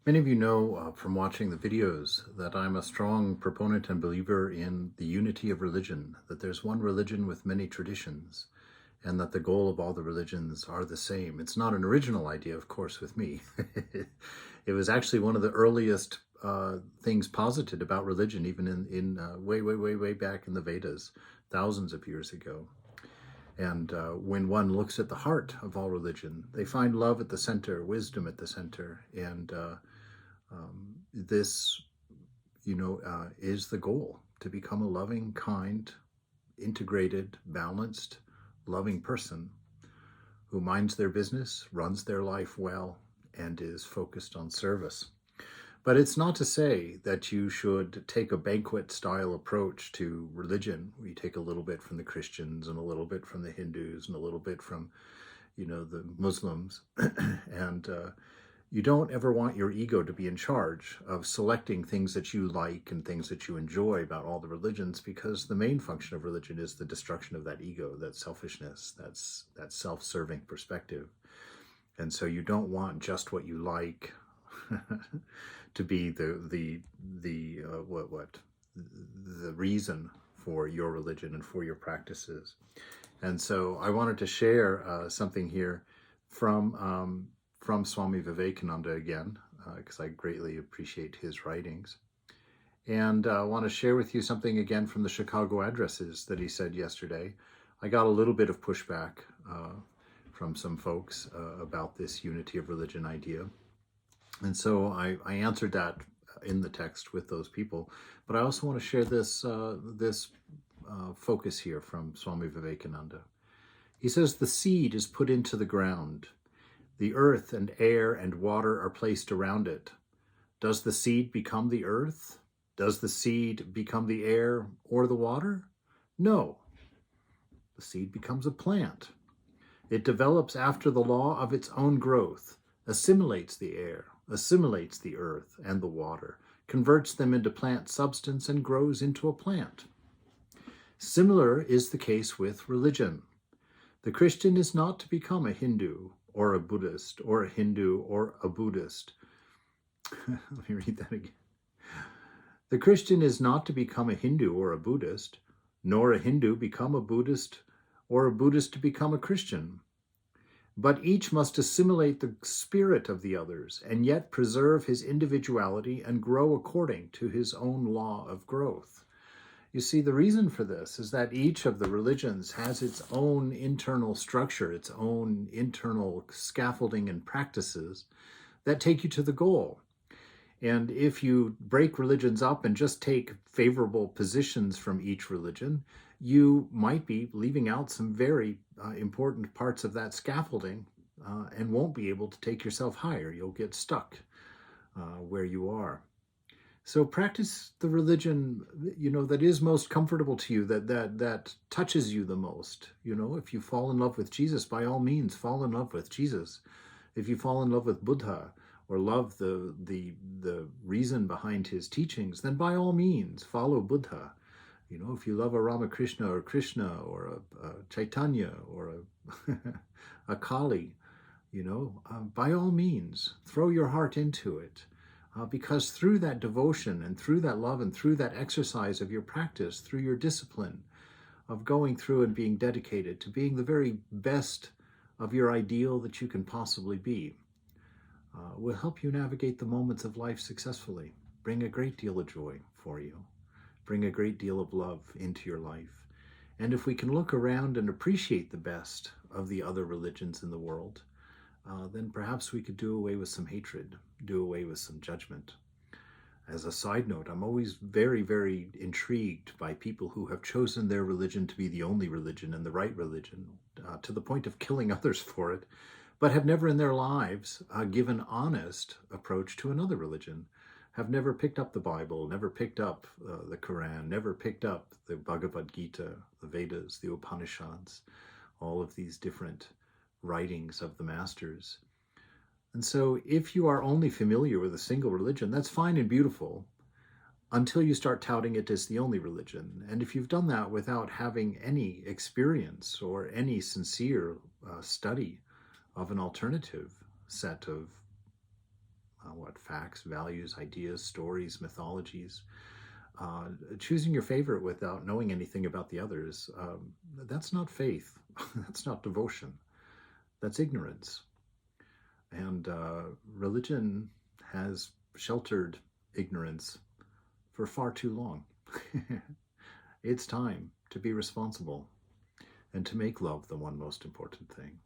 Many of you know from watching the videos that I'm a strong proponent and believer in the unity of religion, that there's one religion with many traditions, and that the goal of all the religions are the same. It's not an original idea, of course, with me. It was actually one of the earliest things posited about religion, even in way back in the Vedas, thousands of years ago. And when one looks at the heart of all religion, they find love at the center, wisdom at the center, and this, is the goal to become a loving, kind, integrated, balanced, loving person who minds their business, runs their life well, and is focused on service. But it's not to say that you should take a banquet style approach to religion, where you take a little bit from the Christians and a little bit from the Hindus and a little bit from, the Muslims. And you don't ever want your ego to be in charge of selecting things that you like and things that you enjoy about all the religions, because the main function of religion is the destruction of that ego, that selfishness, that self-serving perspective. And so you don't want just what you like to be the reason for your religion and for your practices. And so I wanted to share something here from Swami Vivekananda again, because I greatly appreciate his writings. And I want to share with you something again from the Chicago addresses that he said yesterday. I got a little bit of pushback from some folks about this unity of religion idea. And so I answered that in the text with those people. But I also want to share this focus here from Swami Vivekananda. He says, the seed is put into the ground. The earth and air and water are placed around it. Does the seed become the earth? Does the seed become the air or the water? No. The seed becomes a plant. It develops after the law of its own growth, assimilates the air, assimilates the earth and the water, converts them into plant substance, and grows into a plant. Similar is the case with religion. The Christian is not to become a Hindu or a Buddhist or a Hindu or a Buddhist. Let me read that again. The Christian is not to become a Hindu or a Buddhist, nor a Hindu become a Buddhist or a Buddhist to become a Christian. But each must assimilate the spirit of the others and yet preserve his individuality and grow according to his own law of growth. You see, the reason for this is that each of the religions has its own internal structure, its own internal scaffolding and practices that take you to the goal. And if you break religions up and just take favorable positions from each religion, you might be leaving out some very important parts of that scaffolding and won't be able to take yourself higher. You'll get stuck where you are. So practice the religion, that is most comfortable to you, that touches you the most. If you fall in love with Jesus, by all means, fall in love with Jesus. If you fall in love with Buddha or love the reason behind his teachings, then by all means, follow Buddha. If you love a Ramakrishna or Krishna or a Chaitanya or a Kali, by all means, throw your heart into it. Because through that devotion and through that love and through that exercise of your practice, through your discipline of going through and being dedicated to being the very best of your ideal that you can possibly be, will help you navigate the moments of life successfully, bring a great deal of joy for you, bring a great deal of love into your life. And if we can look around and appreciate the best of the other religions in the world, then perhaps we could do away with some hatred, do away with some judgment. As a side note, I'm always very, very intrigued by people who have chosen their religion to be the only religion and the right religion, to the point of killing others for it, but have never in their lives given honest approach to another religion, have never picked up the Bible, never picked up the Quran, never picked up the Bhagavad Gita, the Vedas, the Upanishads, all of these different writings of the masters. And so if you are only familiar with a single religion, that's fine and beautiful until you start touting it as the only religion. And if you've done that without having any experience or any sincere study of an alternative set of facts, values, ideas, stories, mythologies. Choosing your favorite without knowing anything about the others, that's not faith. That's not devotion. That's ignorance. And religion has sheltered ignorance for far too long. It's time to be responsible and to make love the one most important thing.